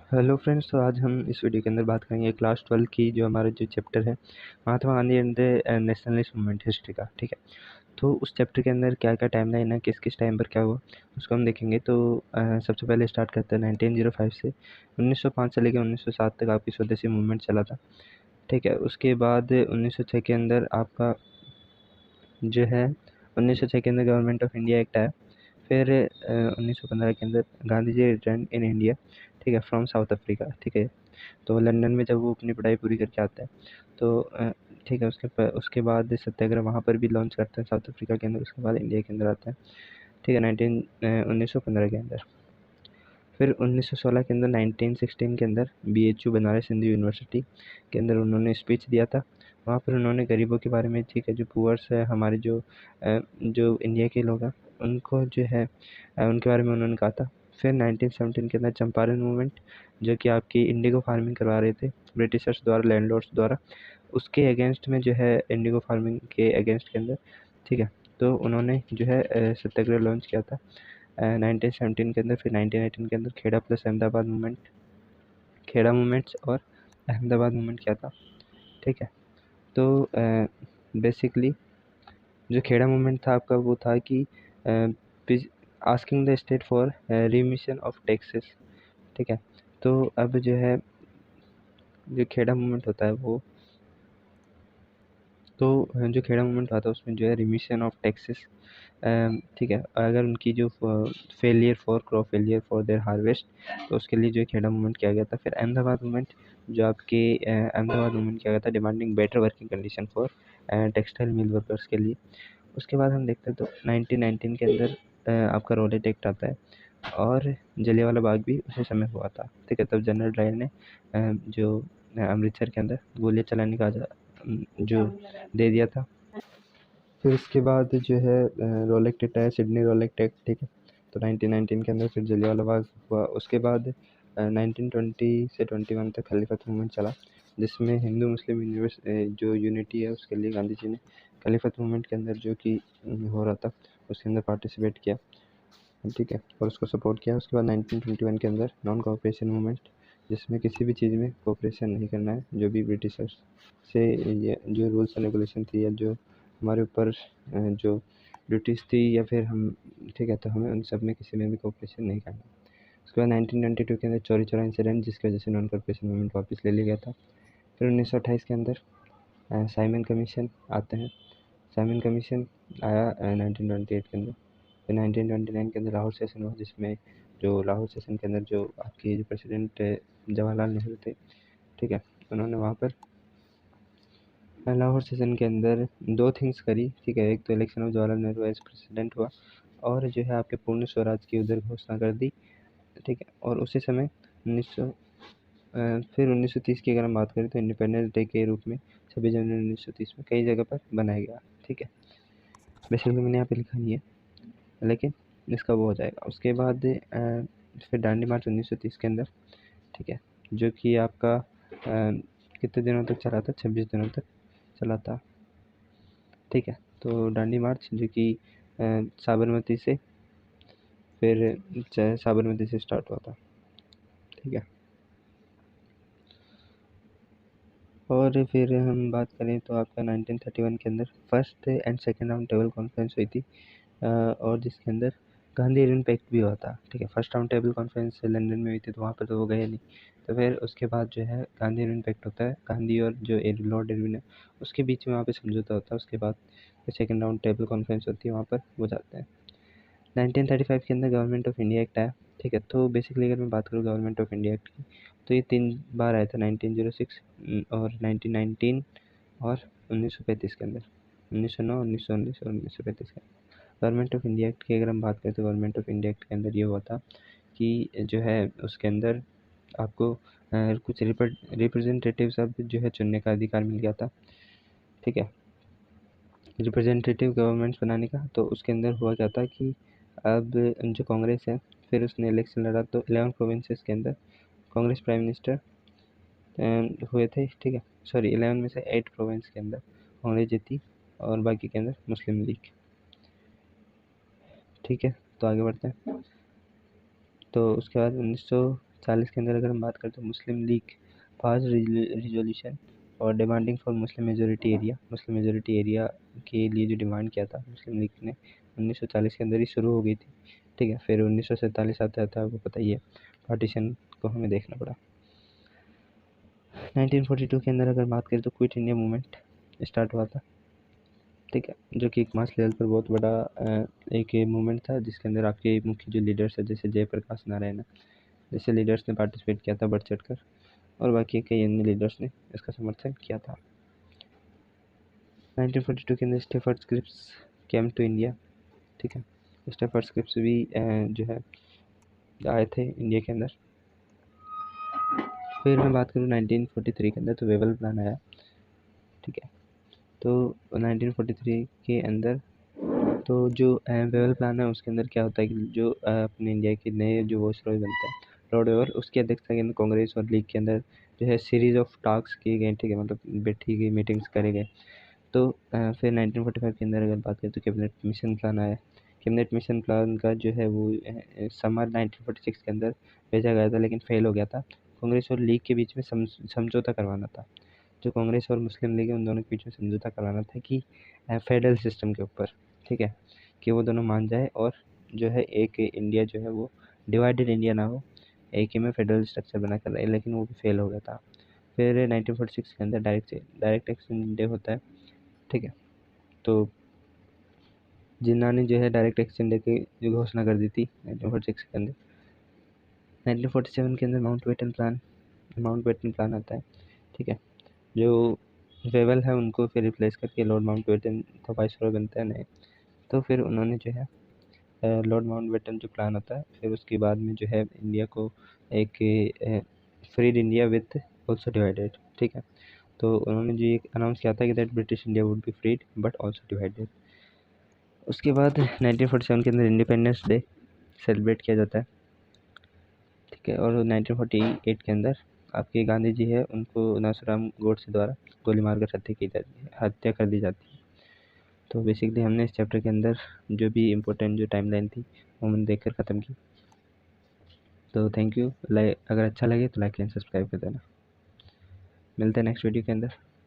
Hello friends, तो आज हम इस वीडियो के अंदर बात करेंगे क्लास 12 की जो हमारा जो चैप्टर है Mahatma Gandhi and the nationalist movement history का। ठीक है, तो उस चैप्टर के अंदर क्या क्या टाइम लाइन है, किस किस टाइम पर क्या हुआ, उसको हम देखेंगे। तो सबसे पहले स्टार्ट करते हैं 1905 से 1905 से लेकर 1907 तक आपकी स्वदेशी मूवमेंट चला था। ठीक है, उसके बाद 1906 के अंदर आपका जो है 1906 के अंदर गवर्नमेंट ऑफ इंडिया एक्ट आया। फिर 1915 के अंदर Gandhi ji return in India, ठीक है, फ्रॉम साउथ अफ्रीका। ठीक है, तो लंदन में जब वो अपनी पढ़ाई पूरी करके आता है तो ठीक है, उसके बाद सत्याग्रह वहाँ पर भी लॉन्च करते हैं साउथ अफ्रीका के अंदर। उसके बाद इंडिया के अंदर आता है, ठीक है, 1915 के अंदर। फिर 1916 के अंदर 1916 के अंदर BHU बनारस हिंदू यूनिवर्सिटी के अंदर उन्होंने स्पीच दिया था। वहाँ पर उन्होंने गरीबों के बारे में, ठीक है, जो पुअर्स है हमारे जो इंडिया के लोग हैं उनको जो है उनके बारे में उन्होंने कहा था। फिर 1917 के अंदर चंपारण मूवमेंट, जो कि आपकी इंडिगो फार्मिंग करवा रहे थे ब्रिटिशर्स द्वारा, लैंडलॉर्ड्स द्वारा, उसके अगेंस्ट में जो है इंडिगो फार्मिंग के अगेंस्ट के अंदर, ठीक है, तो उन्होंने जो है सत्याग्रह लॉन्च किया था 1917 के अंदर। फिर 1918 के अंदर Kheda plus Ahmedabad movement, Kheda movements और अहमदाबाद मूवमेंट क्या था। ठीक है, तो बेसिकली जो खेड़ा मूवमेंट था आपका वो था कि asking the state for remission of taxes. ठीक है, तो अब जो है जो खेड़ा मूवमेंट होता है वो, तो जो खेड़ा मूवमेंट आता है उसमें जो है रिमिशन ऑफ टैक्सेस, ठीक है, अगर उनकी जो failure for crop failure for their harvest, तो उसके लिए जो है खेड़ा मूवमेंट किया गया था। फिर अहमदाबाद मूवमेंट, जो आपके अहमदाबाद मूवमेंट किया गया था demanding better working condition for textile mill workers के लिए। उसके बाद हम देखते हैं तो 1919 के अंदर आपका रॉलेट एक्ट आता है और जलियांवाला बाग भी उसी समय हुआ था। ठीक है, तब जनरल डायर ने जो अमृतसर के अंदर गोलियां चलाने का जो दे दिया था। फिर इसके बाद जो है रोलेक्ट एक्ट आया, सिडनी रोलेक्ट एक्ट। ठीक है, तो 1919 के अंदर फिर जलियांवाला बाग हुआ। उसके बाद 1920 से 21 तक खलीफत मूवमेंट चला, जिसमें हिंदू मुस्लिम जो यूनिटी है उसके लिए गांधी जी ने खलीफत मूवमेंट के अंदर जो कि हो रहा था उसके अंदर पार्टिसिपेट किया। ठीक है, और उसको सपोर्ट किया। उसके बाद 1921 के अंदर नॉन कोऑपरेशन मूवमेंट, जिसमें किसी भी चीज़ में कोऑपरेशन नहीं करना है, जो भी ब्रिटिशर्स से ये जो रूल्स एंड रेगुलेशन थी या जो हमारे ऊपर जो ड्यूटीज़ थी या फिर हम, ठीक है, तो हमें उन सब में किसी में भी कोऑपरेशन नहीं करना। उसके बाद 1922 के अंदर चौरी चौरा इंसिडेंट, जिसकी वजह से नॉन कॉर्पोरेशन मूवमेंट वापस ले लिया गया था। फिर 1928 के अंदर साइमन कमीशन आते हैं। साइमन कमीशन आया 1928 के अंदर। फिर 1929 के अंदर लाहौर सेशन हुआ, जिसमें जो लाहौर सेशन के अंदर जो आपके जो प्रेसिडेंट जवाहरलाल नेहरू थे, ठीक है, उन्होंने वहाँ पर लाहौर सेशन के अंदर दो थिंग्स करी। ठीक है, एक तो election of Jawaharlal Nehru as president हुआ और जो है आपके पूर्ण स्वराज की उधर घोषणा कर दी। ठीक है, और उसी समय 1900 फिर 1930 की अगर हम बात करें तो इंडिपेंडेंस डे के रूप में 26 जनवरी 1930 में कई जगह पर बनाया गया। ठीक है, बेसिकली मैंने यहाँ पे लिखा नहीं है, लेकिन इसका वो हो जाएगा। उसके बाद फिर दांडी मार्च 1930 के अंदर, ठीक है, जो कि आपका कितने दिनों तक चला था, 26 दिनों तक चला था। ठीक है, तो दांडी मार्च जो कि साबरमती से साबरमती से स्टार्ट हुआ था। ठीक है, और फिर हम बात करें तो आपका 1931 के अंदर first and second round table conference हुई थी और जिसके अंदर गांधी इम्पैक्ट भी हुआ था। ठीक है, first round table conference London में हुई थी, तो वहाँ पर तो वो गए नहीं। तो फिर उसके बाद जो है गांधी इम्पैक्ट होता है, गांधी और जो लॉर्ड इरविन है उसके बीच में वहाँ पे समझौता होता है। उसके बाद सेकेंड राउंड टेबल कॉन्फ्रेंस होती है, वहाँ पर वो जाते हैं। 1935 के अंदर गवर्नमेंट ऑफ इंडिया एक्ट आया। ठीक है, तो बेसिकली अगर मैं बात करूँ गवर्नमेंट ऑफ इंडिया एक्ट की, तो ये 3 बार आया था, 1906 और 1919 और 1935 के अंदर, 1909, 1919 और 1935 के अंदर। गवर्नमेंट ऑफ इंडिया एक्ट की अगर हम बात करें तो गवर्नमेंट ऑफ इंडिया एक्ट के अंदर ये हुआ था कि जो है उसके अंदर आपको कुछ रिप्रेजेंटेटिव सब जो है चुनने का अधिकार मिल गया था। ठीक है, रिप्रेजेंटेटिव गवर्नमेंट्स बनाने का। तो उसके अंदर हुआ क्या था कि अब जो कांग्रेस है, फिर उसने इलेक्शन लड़ा तो 11 प्रोविंसेस के अंदर कांग्रेस प्राइम मिनिस्टर हुए थे। ठीक है, सॉरी, 11 में से 8 प्रोविंस के अंदर कांग्रेस जीती और बाकी के अंदर मुस्लिम लीग। ठीक है, तो आगे बढ़ते हैं। तो उसके बाद 1940 के अंदर अगर हम बात करें तो मुस्लिम लीग पास रिजोल्यूशन और demanding for Muslim majority area के लिए जो डिमांड किया था मुस्लिम लीग ने 1940 के अंदर ही शुरू हो गई थी। ठीक है, फिर 1947 आते आते आपको पता ही है पार्टीशन को हमें देखना पड़ा। 1942 के अंदर अगर बात करें तो क्विट इंडिया मूवमेंट स्टार्ट हुआ था। ठीक है, जो कि एक मास लेवल पर बहुत बड़ा एक मूवमेंट था, जिसके अंदर आपके मुख्य जो लीडर्स है जैसे जयप्रकाश नारायण जैसे लीडर्स ने पार्टिसिपेट किया था बढ़ चढ़ कर, और बाकी कई अन्य लीडर्स ने इसका समर्थन किया था। 1942 के अंदर Stafford Cripps came to India. ठीक है, स्टेफर्ड क्रिप्स भी जो है आए थे इंडिया के अंदर। फिर मैं बात करूँ 1943 के अंदर तो वेवल प्लान आया। ठीक है, तो 1943 के अंदर तो जो वेवल प्लान है उसके अंदर क्या होता है कि जो अपने इंडिया के नए जो वायसरॉय बनते हैं लॉर्ड वेवल, उसकी अध्यक्षता के अंदर कांग्रेस और लीग के अंदर जो है सीरीज ऑफ टॉक्स किए गए। ठीक है, मतलब बैठी गई मीटिंग्स करे गए। तो फिर 1945 के अंदर अगर बात करें तो कैबिनेट मिशन प्लान आया। कैबिनेट मिशन प्लान का जो है वो समर 1946 के अंदर भेजा गया था, लेकिन फेल हो गया था। कांग्रेस और लीग के बीच में समझौता करवाना था। जो कांग्रेस और मुस्लिम लीग है उन दोनों के बीच में समझौता करवाना था कि फेडरल सिस्टम के ऊपर। ठीक है, कि वो दोनों मान जाए और जो है एक इंडिया जो है वो डिवाइडेड इंडिया ना हो, एक ही में फेडरल स्ट्रक्चर बना कर रहे, लेकिन वो भी फेल हो गया था। फिर 1946 के अंदर डायरेक्ट एक्शन डे होता है। ठीक है, तो जिन्ना ने जो है डायरेक्ट एक्शन डे की जो घोषणा कर दी थी 1946 के अंदर। 1947 के अंदर माउंट बेटन प्लान आता है। ठीक है, जो वेवल है उनको फिर रिप्लेस करके लॉर्ड माउंट बेटन का वाइसरॉय बनता है नए। तो फिर उन्होंने जो है लॉर्ड माउंट बेटन जो प्लान होता है, फिर उसके बाद में जो है इंडिया को एक freed India with also divided. ठीक है, तो उन्होंने जो ये अनाउंस किया था कि that British India would be freed but also divided. उसके बाद 1947 के अंदर इंडिपेंडेंस डे सेलिब्रेट किया जाता है। ठीक है, और 1948 के अंदर आपके गांधी जी है उनको नाथूराम गोडसे द्वारा गोली मारकर हत्या कर दी जाती है। तो बेसिकली हमने इस चैप्टर के अंदर जो भी इम्पोर्टेंट जो टाइमलाइन थी वो मैंने देखकर ख़त्म की। तो थैंक यू। अगर अच्छा लगे तो लाइक एंड सब्सक्राइब कर देना। मिलते हैं नेक्स्ट वीडियो के अंदर।